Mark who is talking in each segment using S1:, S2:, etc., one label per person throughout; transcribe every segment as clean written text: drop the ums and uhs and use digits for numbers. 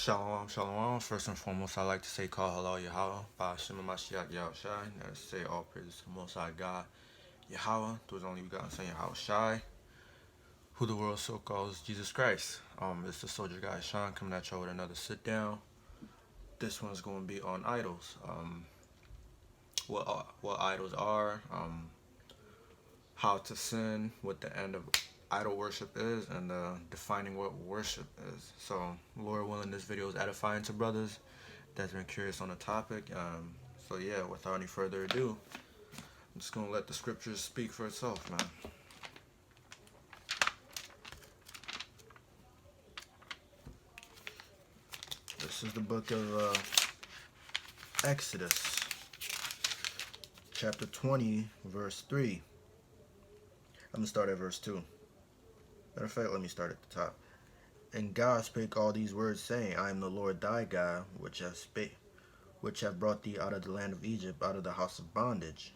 S1: Shalom, shalom. First and foremost, I'd like to say call hello Yahweh, Ba'ashem Mashiach Yahushai. That is to say all praises to the Most High God, Yahweh, through his only begotten Son Yahushai, who the world so calls Jesus Christ. It's the soldier guy Sean coming at y'all with another sit down. This one's going to be on idols. What idols are, how to sin, what the end of idol worship is, and defining what worship is. So, Lord willing, this video is edifying to brothers that's been curious on the topic. So yeah, without any further ado, I'm just gonna let the scriptures speak for itself, man. This is the book of Exodus, chapter 20, verse 3. I'm gonna start at verse 2. Matter of fact, let me start at the top. And God spake all these words, saying, I am the Lord thy God, which have brought thee out of the land of Egypt, out of the house of bondage.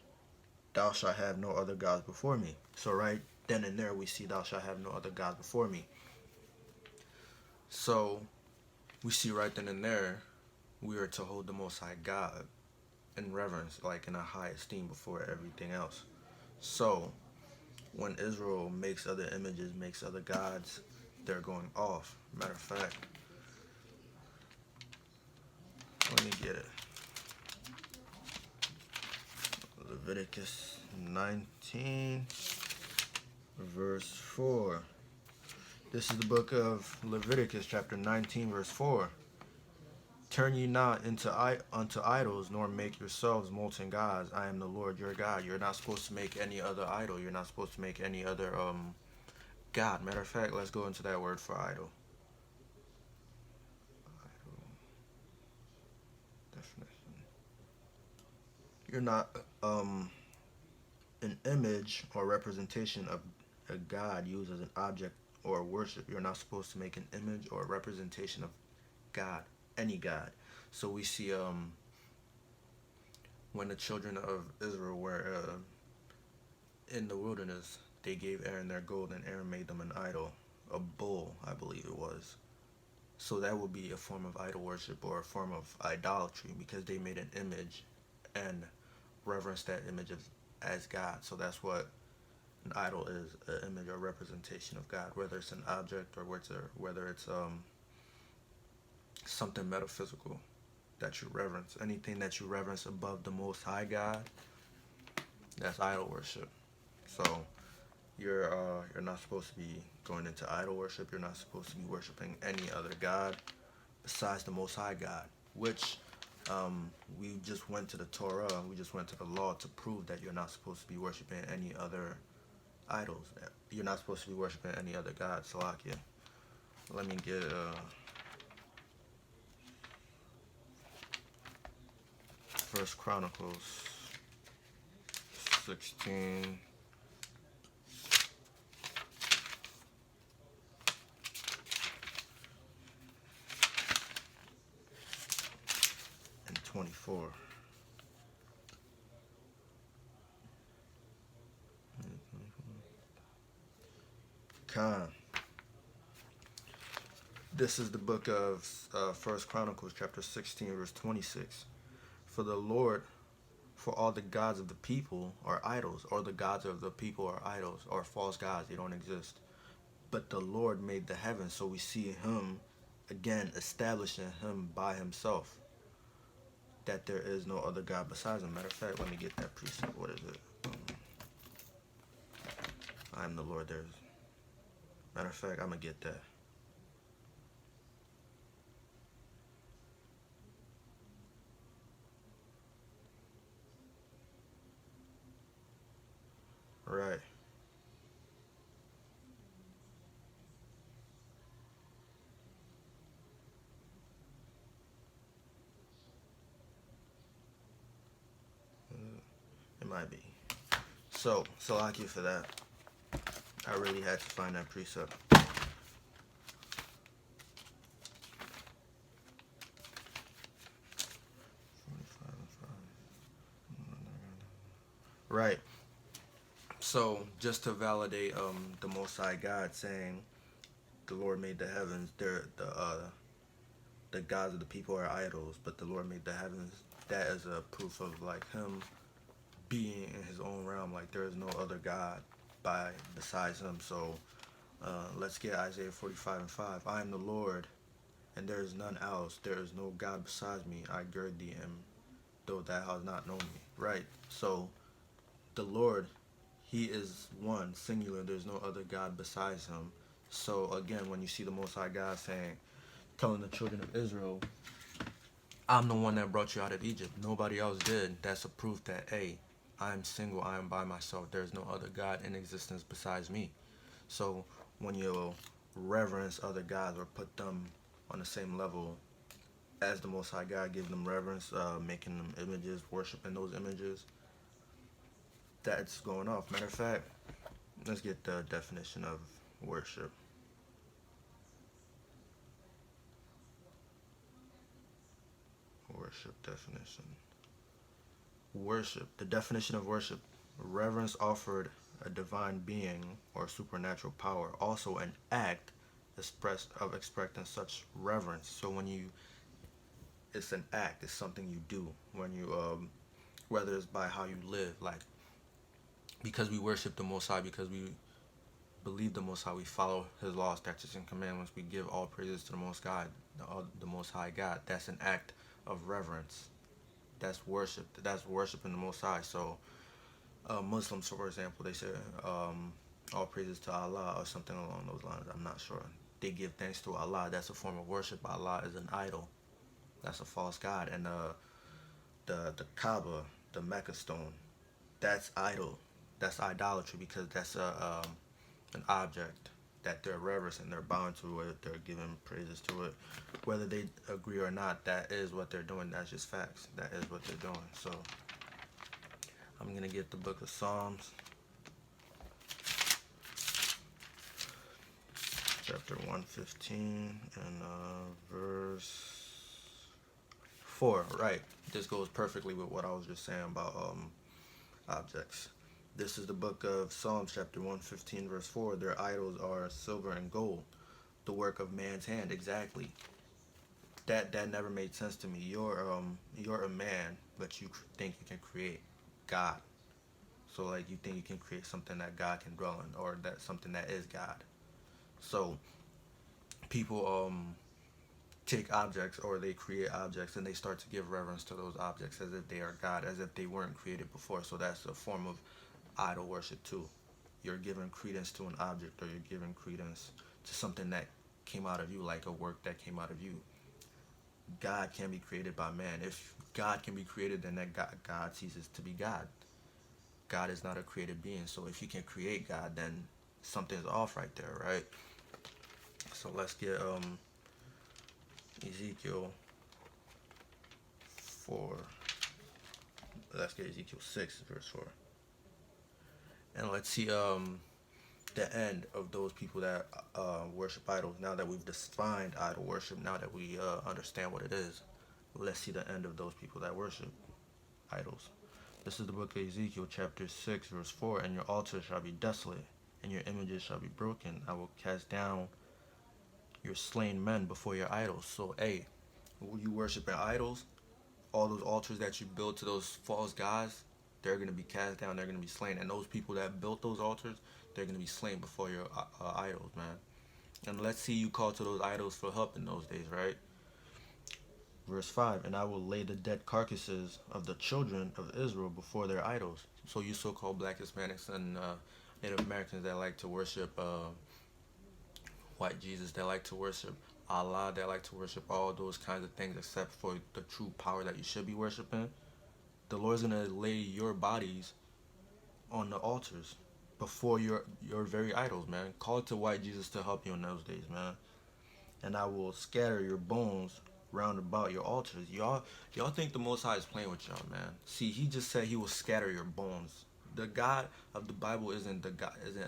S1: Thou shalt have no other gods before me. So right then and there we see thou shalt have no other gods before me. So we see right then and there we are to hold the Most High God in reverence, like in a high esteem before everything else. So when Israel makes other images, makes other gods, they're going off. Matter of fact, let me get it. Leviticus 19, verse 4. This is the book of Leviticus, chapter 19, verse 4. Turn ye not unto idols, nor make yourselves molten gods. I am the Lord your God. You're not supposed to make any other idol. You're not supposed to make any other God. Matter of fact, let's go into that word for idol. Idol definition. You're not an image or representation of a God used as an object or worship. You're not supposed to make an image or representation of God, any God. So we see when the children of Israel were in the wilderness, they gave Aaron their gold, and Aaron made them an idol, a bull, I believe it was. So that would be a form of idol worship or a form of idolatry, because they made an image and reverenced that image as God. So that's what an idol is, an image or representation of God, whether it's an object or whether it's something metaphysical that you reverence. Anything that you reverence above the Most High God, that's idol worship. So you're not supposed to be going into idol worship. You're not supposed to be worshiping any other God besides the Most High God, which we just went to the Torah, we just went to the law to prove that you're not supposed to be worshiping any other idols. You're not supposed to be worshiping any other God. Salakia. Let me get First Chronicles 16. And 24. Khan. This is the book of First Chronicles, chapter 16, verse 26. For all the gods of the people are idols, or the gods of the people are idols, or false gods, they don't exist. But the Lord made the heavens, so we see him, again, establishing him by himself, that there is no other God besides him. Matter of fact, let me get that precept. What is it? I am the Lord. Matter of fact, I'm going to get that. Right. It might be. So Salakia for that. I really had to find that precept. Right. So just to validate the Most High God saying the Lord made the heavens, the gods of the people are idols, but the Lord made the heavens. That is a proof of like him being in his own realm. Like there is no other God besides him. So let's get Isaiah 45:5. I am the Lord, and there is none else. There is no God besides me. I gird thee, and though thou hast not known me. Right. So the Lord, he is one, singular. There's no other God besides him. So again, when you see the Most High God saying, telling the children of Israel, I'm the one that brought you out of Egypt. Nobody else did. That's a proof that, hey, I'm single. I am by myself. There's no other God in existence besides me. So when you reverence other gods or put them on the same level as the Most High God, giving them reverence, making them images, worshiping those images, that's going off. Matter of fact, let's get the definition of worship. Worship definition. Worship. The definition of worship: reverence offered a divine being or supernatural power. Also, an act expressing such reverence. So when you, it's an act. It's something you do when you, whether it's by how you live, like because we worship the Most High, because we believe the Most High, we follow His laws, statutes, and commandments. We give all praises to the Most God, the Most High God. That's an act of reverence. That's worship. That's worshiping the Most High. So Muslims, for example, they say all praises to Allah or something along those lines. I'm not sure. They give thanks to Allah. That's a form of worship. Allah is an idol. That's a false god. And the Kaaba, the Mecca stone, that's idol. That's idolatry because that's an object that they're reverencing, they're bound to it, they're giving praises to it. Whether they agree or not, that is what they're doing. That's just facts. That is what they're doing. So I'm gonna get the book of Psalms, chapter 115 and verse 4. Right. This goes perfectly with what I was just saying about objects. This is the book of Psalms, chapter 115, verse 4. Their idols are silver and gold, the work of man's hand. Exactly. That never made sense to me. You're a man, but you think you can create God. So like you think you can create something that God can dwell in, or that something that is God. So people take objects or they create objects and they start to give reverence to those objects as if they are God, as if they weren't created before. So that's a form of idol worship too. You're giving credence to an object, or you're giving credence to something that came out of you, like a work that came out of you. God can be created by man. If God can be created, then that God ceases to be God. God is not a created being. So if you can create God, then something's off right there, right? So let's get Ezekiel 4. Let's get Ezekiel 6, verse 4. And let's see the end of those people that worship idols. Now that we've defined idol worship, now that we understand what it is, let's see the end of those people that worship idols. This is the book of Ezekiel, chapter 6, verse 4. And your altar shall be desolate, and your images shall be broken. I will cast down your slain men before your idols. So, hey, you worshiping idols, all those altars that you build to those false gods, they're going to be cast down, they're going to be slain. And those people that built those altars, they're going to be slain before your idols, man. And let's see you call to those idols for help in those days, right? Verse 5, and I will lay the dead carcasses of the children of Israel before their idols. So you so-called black Hispanics and Native Americans that like to worship white Jesus, that like to worship Allah, that like to worship all those kinds of things except for the true power that you should be worshiping, the Lord's going to lay your bodies on the altars before your very idols, man. Call to white Jesus to help you in those days, man. And I will scatter your bones round about your altars. Y'all think the Most High is playing with y'all, man. See, he just said he will scatter your bones. The God of the Bible isn't the God, isn't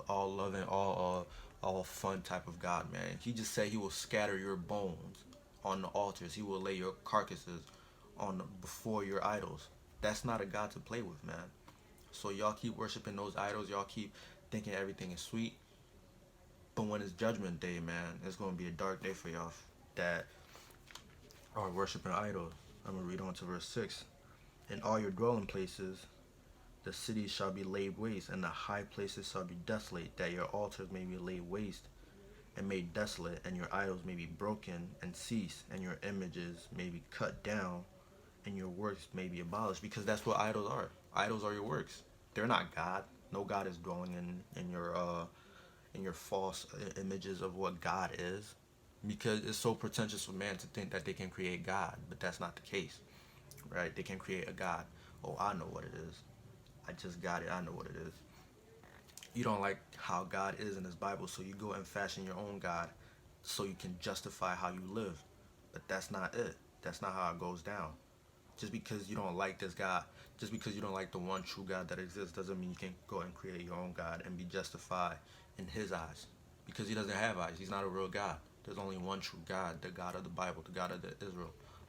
S1: all loving, all fun type of God, man. He just said he will scatter your bones on the altars. He will lay your carcasses before your idols. That's not a God to play with, man. So y'all keep worshiping those idols. Y'all keep thinking everything is sweet. But when it's judgment day, man, it's going to be a dark day for y'all. That are worshiping idols. I'm going to read on to verse 6. In all your dwelling places, the cities shall be laid waste, and the high places shall be desolate, that your altars may be laid waste and made desolate, and your idols may be broken and cease, and your images may be cut down, and your works may be abolished. Because that's what idols are. Idols are your works. They're not God. No God is dwelling in your false images of what God is. Because it's so pretentious for man to think that they can create God, but that's not the case, right? They can create a God. Oh, I know what it is. I just got it. I know what it is. You don't like how God is in his Bible, so you go and fashion your own God so you can justify how you live. But that's not it. That's not how it goes down. Just because you don't like this God, just because you don't like the one true God that exists, doesn't mean you can go and create your own God and be justified in his eyes. Because he doesn't have eyes. He's not a real God. There's only one true God, the God of the Bible, the God of the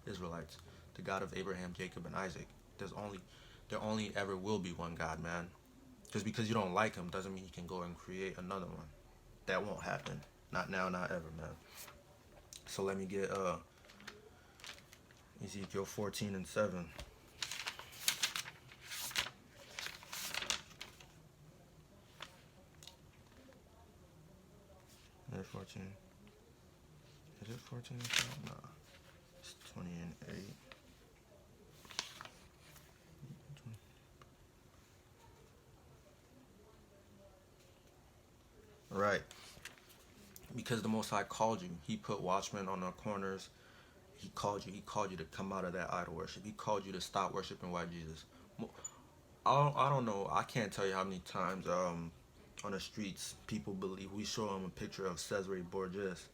S1: Israelites, the God of Abraham, Jacob, and Isaac. There only ever will be one God, man. Just because you don't like him doesn't mean you can go and create another one. That won't happen. Not now, not ever, man. So let me get Ezekiel 14:7. Is it 14? Is it 14:7? No. It's 20:8. Right. Because the Most High called you. He put watchmen on the corners. He called you. He called you to come out of that idol worship. He called you to stop worshiping white Jesus. I don't know. I can't tell you how many times on the streets people believe we show them a picture of Cesare Borges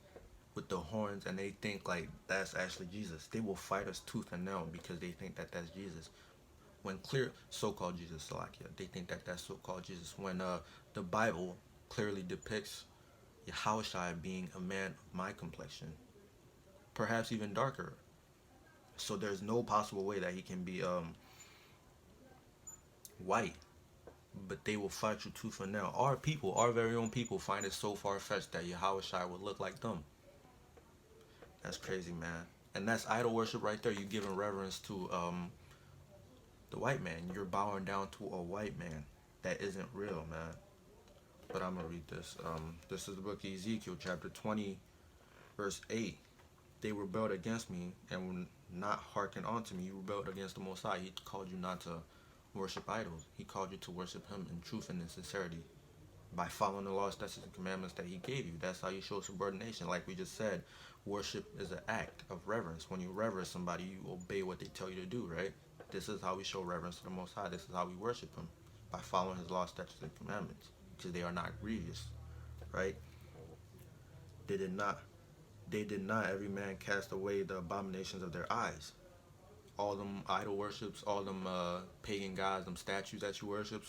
S1: with the horns and they think like that's actually Jesus. They will fight us tooth and nail because they think that that's Jesus. When clear so-called Jesus, Salakia, they think that that's so-called Jesus. When the Bible clearly depicts Yahushua being a man of my complexion, perhaps even darker. So there's no possible way that he can be white, but they will fight you tooth and nail. Our people, our very own people, find it so far-fetched that Yahushua would look like them. That's crazy, man. And that's idol worship right there. You giving reverence to the white man. You're bowing down to a white man that isn't real, man. But I'm gonna read this. This is the book of Ezekiel, chapter 20, verse 8. They rebelled against me and would not hearken unto me. You rebelled against the Most High. He called you not to worship idols. He called you to worship him in truth and in sincerity by following the laws, statutes, and commandments that he gave you. That's how you show subordination. Like we just said, worship is an act of reverence. When you reverence somebody, you obey what they tell you to do, right? This is how we show reverence to the Most High. This is how we worship him, by following his laws, statutes, and commandments, because they are not grievous, right? They did not every man cast away the abominations of their eyes. All them idol worships, all them pagan gods, them statues that you worship,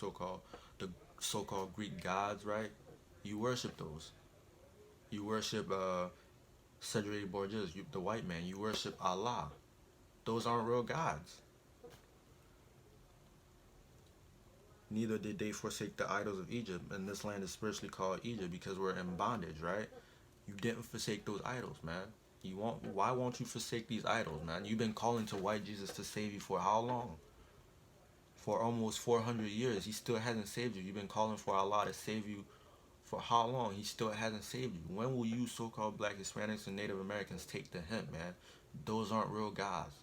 S1: the so-called Greek gods, right? You worship those. You worship Cedric Borges, the white man. You worship Allah. Those aren't real gods. Neither did they forsake the idols of Egypt, and this land is spiritually called Egypt because we're in bondage, right? You didn't forsake those idols, man. Why won't you forsake these idols, man? You've been calling to white Jesus to save you for how long? For almost 400 years. He still hasn't saved you. You've been calling for Allah to save you for how long? He still hasn't saved you. When will you so-called black Hispanics and Native Americans take the hint, man? Those aren't real gods.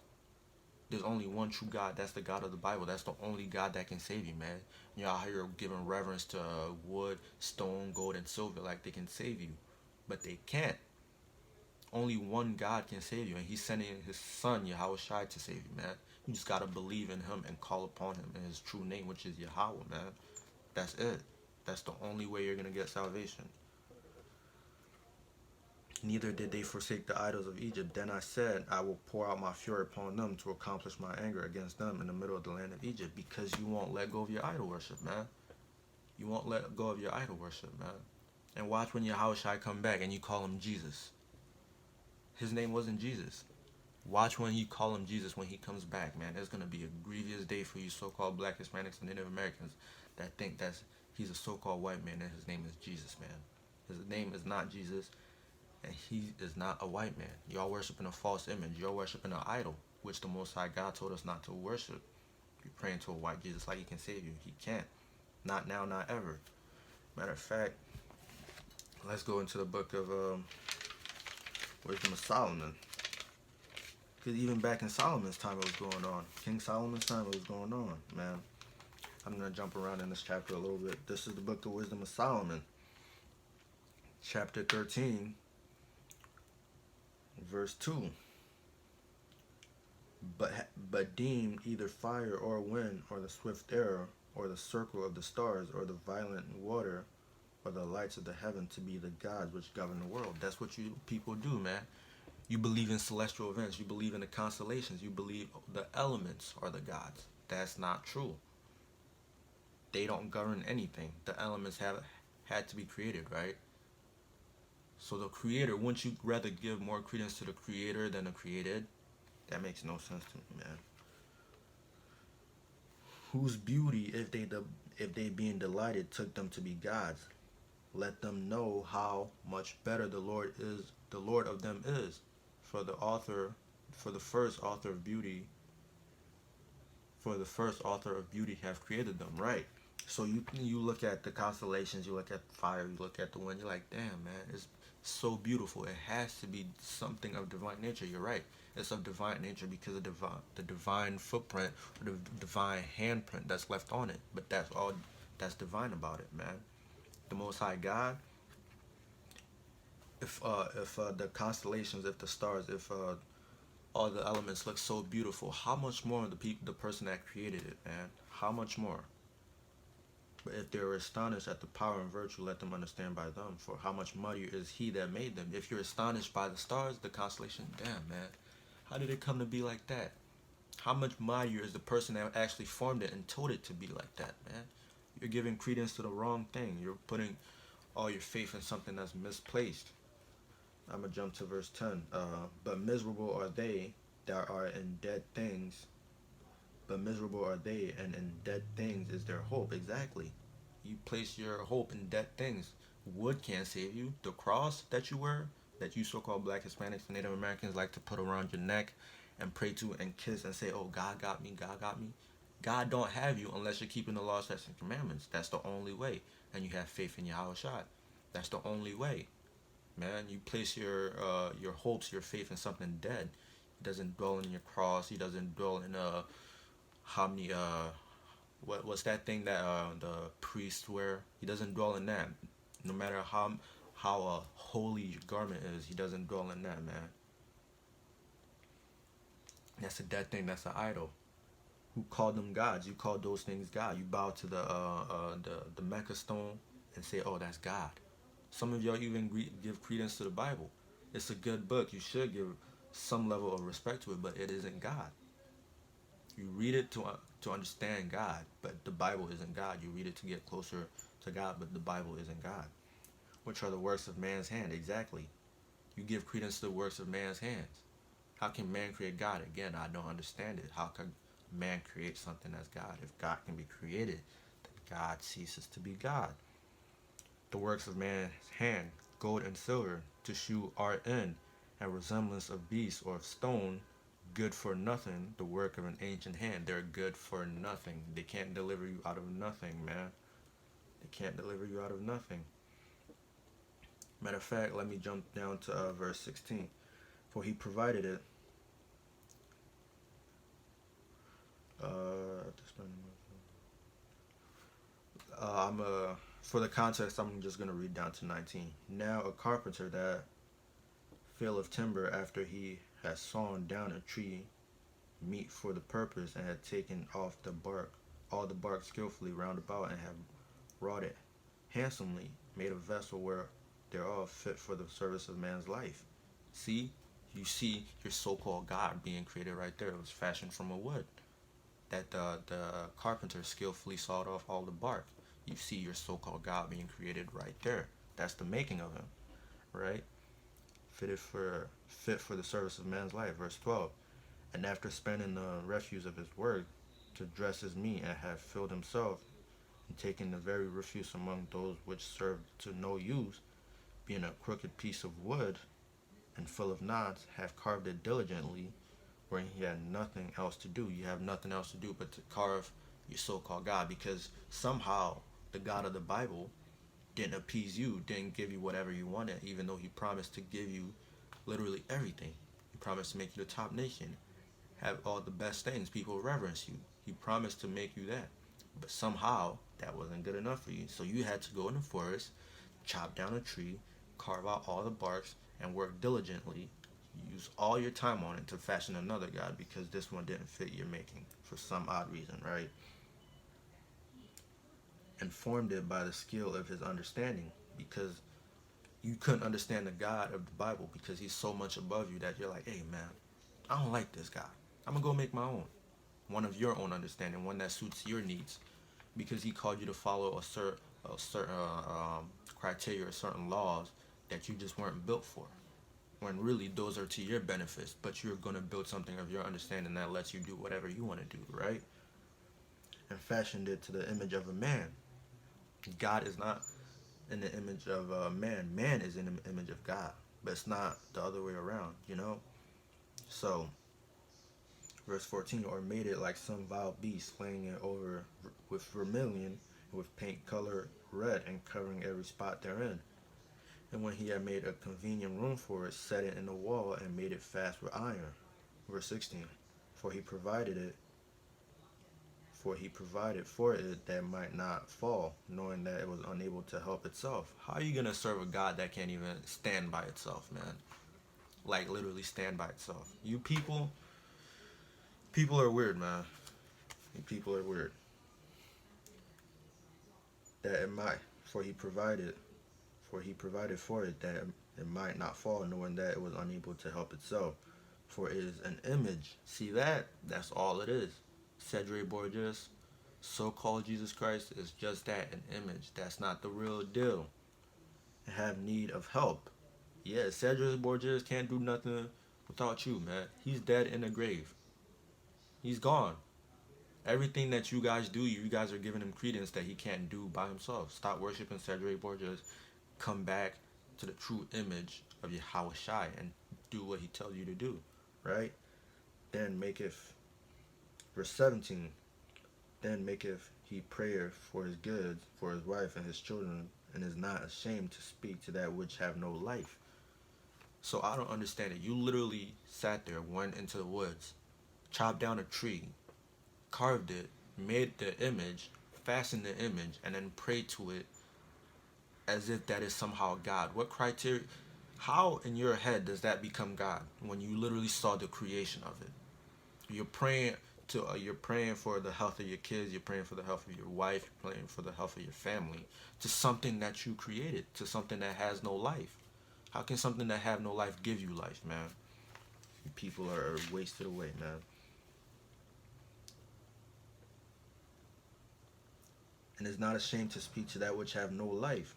S1: There's only one true God. That's the God of the Bible. That's the only God that can save you, man. You're out here giving reverence to wood, stone, gold, and silver like they can save you. But they can't. Only one God can save you, and he's sending his son, Yahushua, to save you, man. You just gotta believe in him and call upon him in his true name, which is Yahweh, man. That's it. That's the only way you're gonna get salvation. Neither did they forsake the idols of Egypt. Then I said, I will pour out my fury upon them to accomplish my anger against them in the middle of the land of Egypt, because you won't let go of your idol worship, man. You won't let go of your idol worship, man. And watch when Yahushua come back and you call him Jesus. His name wasn't Jesus. Watch when you call him Jesus when he comes back, man. It's going to be a grievous day for you so-called black Hispanics and Native Americans that think he's a so-called white man and his name is Jesus, man. His name is not Jesus. and he is not a white man. Y'all worshiping a false image. You're worshiping an idol, which the Most High God told us not to worship. You're praying to a white Jesus like he can save you. He can't. Not now, not ever. Matter of fact, let's go into the book of Wisdom of Solomon. Because even back in Solomon's time, it was going on. King Solomon's time, it was going on, man. I'm going to jump around in this chapter a little bit. This is the book of Wisdom of Solomon. Chapter 13, verse 2. But deem either fire or wind, or the swift arrow, or the circle of the stars, or the violent water, or the lights of the heaven to be the gods which govern the world. That's what you people do, man. You believe in celestial events. You believe in the constellations. You believe the elements are the gods. That's not true. They don't govern anything. The elements have had to be created, right? So the creator, wouldn't you rather give more credence to the creator than the created? That makes no sense to me, man. Whose beauty, if they being delighted, took them to be gods? Let them know how much better the Lord of them is. For the first author of beauty have created them, right? So you look at the constellations, you look at fire, you look at the wind, you're like, damn, man, it's so beautiful. It has to be something of divine nature. You're right. It's of divine nature because of the divine footprint or the divine handprint that's left on it. But that's all that's divine about it, man. The Most High God, if the constellations, if the stars, if all the elements look so beautiful, how much more the person that created it, man? How much more? But if they were astonished at the power and virtue, let them understand by them. For how much mightier is he that made them? If you're astonished by the stars, the constellation, damn, man, how did it come to be like that? How much mightier is the person that actually formed it and told it to be like that, man? You're giving credence to the wrong thing. You're putting all your faith in something that's misplaced. I'm going to jump to verse 10. But miserable are they that are in dead things. But miserable are they, and in dead things is their hope. Exactly. You place your hope in dead things. Wood can't save you. The cross that you wear, that you so-called black Hispanics and Native Americans like to put around your neck and pray to and kiss and say, oh, God got me, God got me. God don't have you unless you're keeping the law, statutes, and commandments. That's the only way. And you have faith in Yahweh Shai. That's the only way. Man, you place your hopes, your faith in something dead. He doesn't dwell in your cross. He doesn't dwell in how many what's that thing that the priests wear? He doesn't dwell in that. No matter how holy your garment is, he doesn't dwell in that, man. That's a dead thing. That's an idol. Who called them gods? You called those things God. You bow to the Mecca stone and say, oh, that's God. Some of y'all even give credence to the Bible. It's a good book. You should give some level of respect to it, but it isn't God. You read it to understand God, but the Bible isn't God. You read it to get closer to God, but the Bible isn't God. Which are the works of man's hand? Exactly. You give credence to the works of man's hands. How can man create God? Again, I don't understand it. How can man create something as God? If God can be created, then God ceases to be God. The works of man's hand, gold and silver, to shew art in, and resemblance of beast or of stone, good for nothing, the work of an ancient hand. They're good for nothing. They can't deliver you out of nothing, man. They can't deliver you out of nothing. Matter of fact, let me jump down to verse 16. For he provided it. For the context, I'm just going to read down to 19. Now a carpenter that fell of timber after he had sawn down a tree meet for the purpose, and had taken off the bark, all the bark skillfully round about, and have wrought it handsomely, made a vessel where thereof fit for the service of man's life. See, you see your so-called God being created right there. It was fashioned from a wood that the carpenter skillfully sawed off all the bark. You see your so-called God being created right there. That's the making of him, right? Fit for the service of man's life. Verse 12. And after spending the refuse of his work to dress his meat, and have filled himself, and taken the very refuse among those which served to no use, being a crooked piece of wood, and full of knots, have carved it diligently, when he had nothing else to do. You have nothing else to do but to carve your so-called God, because somehow the God of the Bible didn't appease you, didn't give you whatever you wanted, even though he promised to give you literally everything. He promised to make you the top nation, have all the best things, people reverence you. He promised to make you that. But somehow that wasn't good enough for you. So you had to go in the forest, chop down a tree, carve out all the barks, and work diligently. Use all your time on it to fashion another God, because this one didn't fit your making for some odd reason, right? And formed it by the skill of his understanding, because you couldn't understand the God of the Bible because he's so much above you that you're like, hey man, I don't like this God. I'm gonna go make my own, one of your own understanding, one that suits your needs, because he called you to follow a certain criteria or certain laws that you just weren't built for. When really those are to your benefits, but you're gonna build something of your understanding that lets you do whatever you want to do, right? And fashioned it to the image of a man. God is not in the image of man. Man is in the image of God, but it's not the other way around, you know? So, verse 14, or made it like some vile beast, laying it over with vermilion, with paint color red, and covering every spot therein. And when he had made a convenient room for it, set it in the wall, and made it fast with iron. Verse 16, for he provided it for it that might not fall, knowing that it was unable to help itself. How are you gonna serve a God that can't even stand by itself, man? Like literally stand by itself. You people are weird, man. You people are weird. That it might, for he provided for it that it might not fall, knowing that it was unable to help itself. For it is an image. See that? That's all it is. Cedric Borges, so-called Jesus Christ, is just that, an image. That's not the real deal. Have need of help. Yeah, Cedric Borges can't do nothing without you, man. He's dead in the grave. He's gone. Everything that you guys do, you guys are giving him credence that he can't do by himself. Stop worshiping Cedric Borges. Come back to the true image of Yahweh Shai and do what he tells you to do, right? Then maketh, verse 17, then maketh he prayer for his goods, for his wife and his children, and is not ashamed to speak to that which have no life. So I don't understand it. You literally sat there, went into the woods, chopped down a tree, carved it, made the image, fastened the image, and then prayed to it as if that is somehow God. What criteria? How in your head does that become God when you literally saw the creation of it? You're praying for the health of your kids, you're praying for the health of your wife, you're praying for the health of your family, to something that you created, to something that has no life. How can something that have no life give you life, man? You people are wasted away, man. And is not ashamed to speak to that which have no life.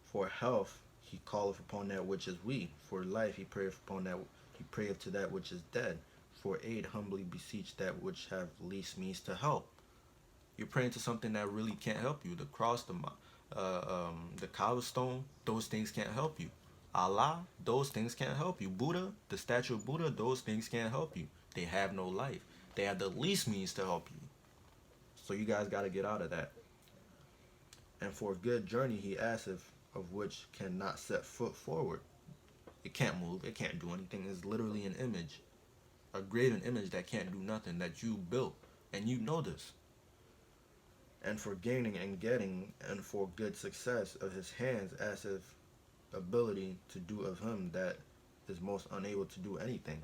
S1: For health he calleth upon that which is weak. For life he prayeth to that which is dead. For aid humbly beseech that which have least means to help. You're praying to something that really can't help you. The cross, the cobblestone, those things can't help you. Allah, those things can't help you. Buddha, the statue of Buddha, those things can't help you. They have no life. They have the least means to help you. So you guys got to get out of that. And for a good journey he asketh, of which cannot set foot forward. It can't move. It can't do anything. It's literally an image. A graven image that can't do nothing, that you built. And you know this. And for gaining and getting, and for good success of his hands, as if ability to do of him that is most unable to do anything.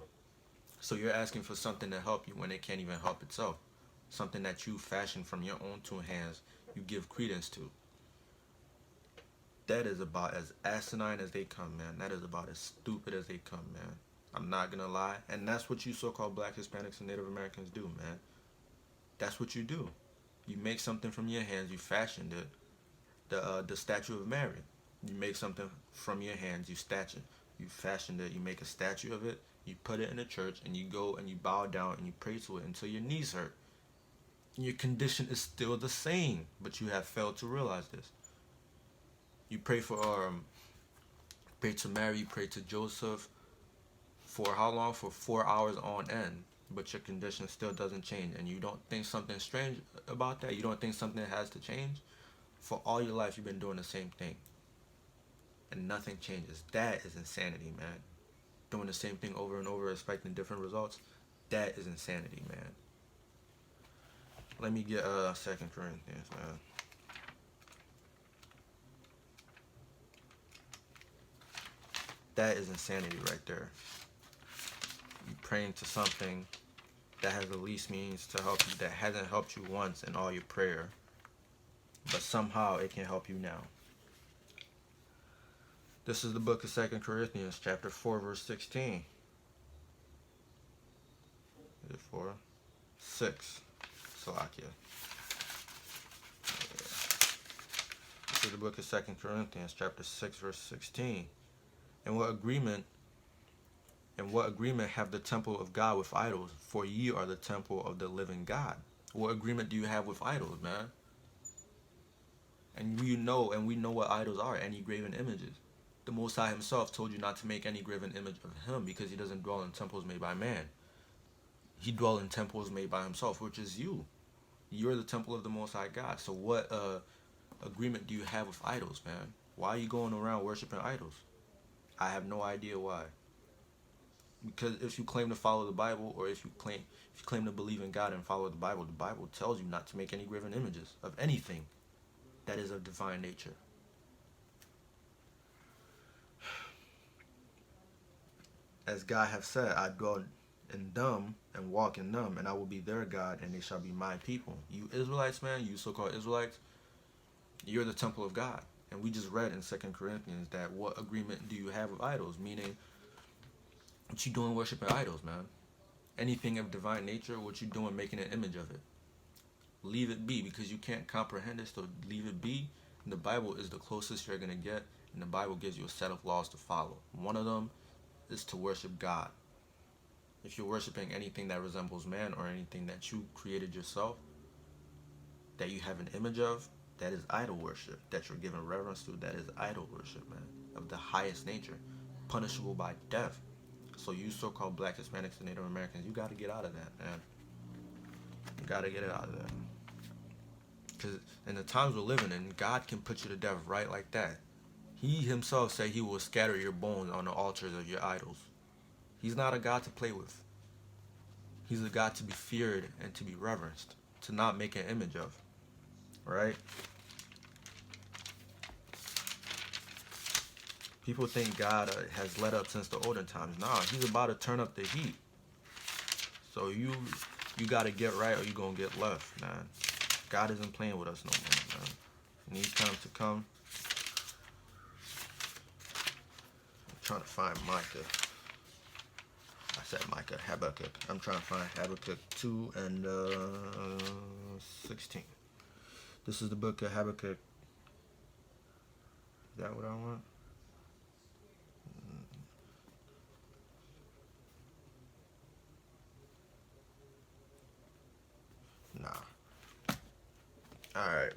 S1: So you're asking for something to help you when it can't even help itself. Something that you fashioned from your own two hands, you give credence to. That is about as asinine as they come, man. That is about as stupid as they come, man. I'm not gonna lie. And that's what you so-called Black, Hispanics, and Native Americans do, man. That's what you do. You make something from your hands, you fashioned it. The statue of Mary. You make something from your hands, you fashioned it, you make a statue of it, you put it in a church, and you go and you bow down and you pray to it until your knees hurt. And your condition is still the same, but you have failed to realize this. You pray to Mary, you pray to Joseph, for how long? For 4 hours on end. But your condition still doesn't change. And you don't think something strange about that? You don't think something has to change? For all your life, you've been doing the same thing. And nothing changes. That is insanity, man. Doing the same thing over and over, expecting different results. That is insanity, man. Let me get 2 Corinthians, man. That is insanity right there. You praying to something that has the least means to help you, that hasn't helped you once in all your prayer, but somehow it can help you now. This is the book of 2 Corinthians, chapter 4, verse 16. Is it 4? 6. Salakia. This is the book of 2 Corinthians, chapter 6, verse 16. And what agreement have the temple of God with idols? For ye are the temple of the living God. What agreement do you have with idols, man? And we know what idols are, any graven images. The Most High himself told you not to make any graven image of him because he doesn't dwell in temples made by man. He dwells in temples made by himself, which is you. You're the temple of the Most High God. So what agreement do you have with idols, man? Why are you going around worshiping idols? I have no idea why. Because if you claim to follow the Bible, or if you claim to believe in God and follow the Bible tells you not to make any graven images of anything that is of divine nature. As God hath said, I dwell in them and walk in them, and I will be their God, and they shall be my people. You Israelites, man, you so-called Israelites, you're the temple of God. And we just read in 2 Corinthians that what agreement do you have with idols? Meaning, what you doing worshiping idols, man? Anything of divine nature, what you doing making an image of it? Leave it be, because you can't comprehend it, so leave it be. And the Bible is the closest you're going to get, and the Bible gives you a set of laws to follow. One of them is to worship God. If you're worshiping anything that resembles man, or anything that you created yourself, that you have an image of, that is idol worship. That you're giving reverence to, that is idol worship, man, of the highest nature, punishable by death. So you so-called black Hispanics and Native Americans, you got to get out of that, man. You got to get it out of that. Because in the times we're living in, God can put you to death right like that. He himself said he will scatter your bones on the altars of your idols. He's not a God to play with. He's a God to be feared and to be reverenced, to not make an image of. Right? People think God has let up since the olden times. Nah, he's about to turn up the heat. So you got to get right, or you going to get left, man. God isn't playing with us no more, man. When he comes to come, I'm trying to find Micah. I said Micah, Habakkuk. I'm trying to find Habakkuk 2 and 16. This is the book of Habakkuk. Is that what I want? Nah. Alright.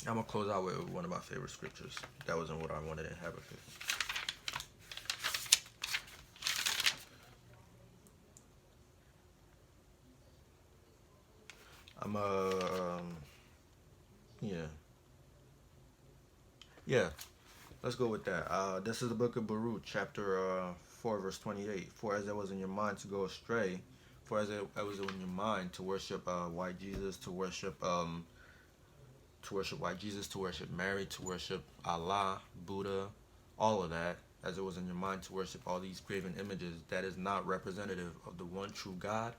S1: I'm going to close out with one of my favorite scriptures. That wasn't what I wanted in Habakkuk. Yeah. Let's go with that. This is the book of Baruch, chapter 4, verse 28. For as it was in your mind to go astray, for as it was in your mind to worship white Jesus, to worship white Jesus, to worship Mary, to worship Allah, Buddha, all of that, as it was in your mind to worship all these graven images that is not representative of the one true God,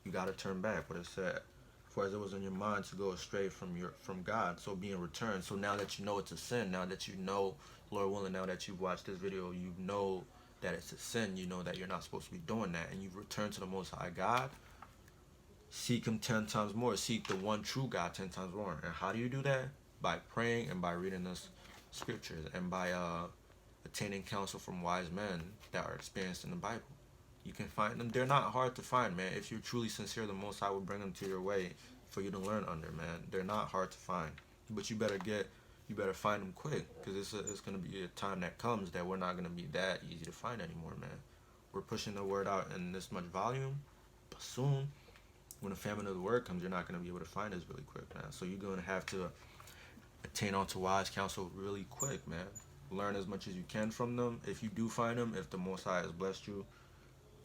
S1: you got to turn back what it said. For as it was in your mind to go astray from God, so being returned. So now that you know it's a sin, now that you know, Lord willing, now that you've watched this video, you know that it's a sin, you know that you're not supposed to be doing that, and you've returned to the Most High God, seek him 10 times more. Seek the one true God 10 times more. And how do you do that? By praying and by reading the scriptures, and by attaining counsel from wise men that are experienced in the Bible. You can find them. They're not hard to find, man. If you're truly sincere, the Most High will bring them to your way for you to learn under, man. They're not hard to find. But you better find them quick, because it's going to be a time that comes that we're not going to be that easy to find anymore, man. we're pushing the word out in this much volume, but soon, when the famine of the word comes, you're not going to be able to find us really quick, man. So you're going to have to attain onto wise counsel really quick, man. Learn as much as you can from them. If you do find them, if the Most High has blessed you,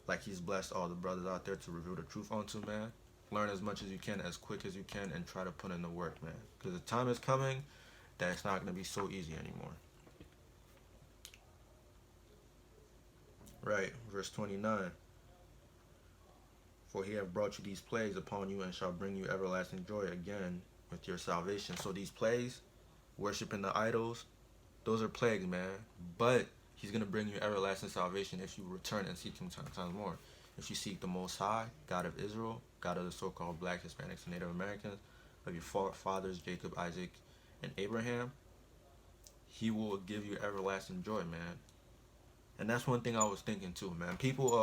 S1: like He's blessed all the brothers out there to reveal the truth onto, man. Learn as much as you can, as quick as you can, and try to put in the work, man. Because the time is coming that it's not going to be so easy anymore. Right, verse 29. For He hath brought you these plagues upon you, and shall bring you everlasting joy again with your salvation. So these plagues, worshiping the idols, those are plagues, man. But He's going to bring you everlasting salvation if you return and seek Him 10 times more. If you seek the Most High, God of Israel, God of the so-called Black, Hispanics, and Native Americans, of your fathers, Jacob, Isaac, and Abraham, He will give you everlasting joy, man. And that's one thing I was thinking too, man. People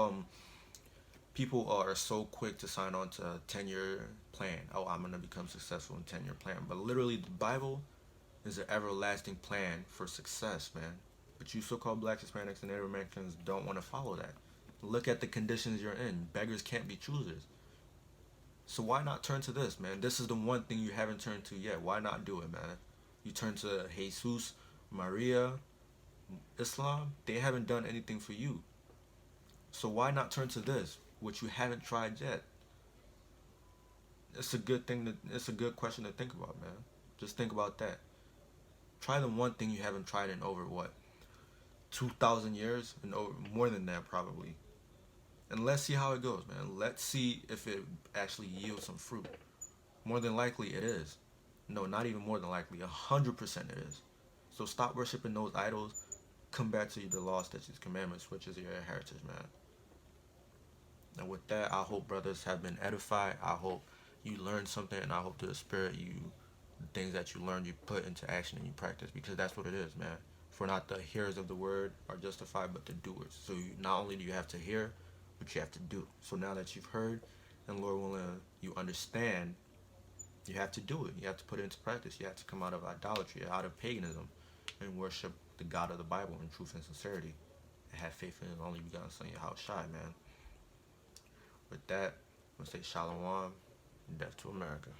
S1: are so quick to sign on to a 10-year plan. Oh, I'm going to become successful in 10-year plan. But literally, the Bible is an everlasting plan for success, man. But you so-called Blacks, Hispanics, and Native Americans don't want to follow that. Look at the conditions you're in. Beggars can't be choosers. So why not turn to this, man? This is the one thing you haven't turned to yet. Why not do it, man? You turn to Jesus, Maria, Islam. They haven't done anything for you. So why not turn to this, which you haven't tried yet? It's a good thing. It's a good question to think about, man. Just think about that. Try the one thing you haven't tried in over what, 2,000 years, and over more than that probably. And let's see how it goes, man. Let's see if it actually yields some fruit. More than likely it is. No, not even more than likely. 100% it is. So stop worshiping those idols. Come back to the law, statutes, commandments, which is your heritage, man. And with that, I hope brothers have been edified. I hope you learned something, and I hope to the Spirit the things that you learned you put into action and you practice, because that's what it is, man. For not the hearers of the word are justified, but the doers. So not only do you have to hear, but you have to do. So now that you've heard, and Lord willing, you understand, you have to do it. You have to put it into practice. You have to come out of idolatry, out of paganism, and worship the God of the Bible in truth and sincerity, and have faith in His only begotten Son, Yahushua, man. With that, I'm going to say Shalom and death to America.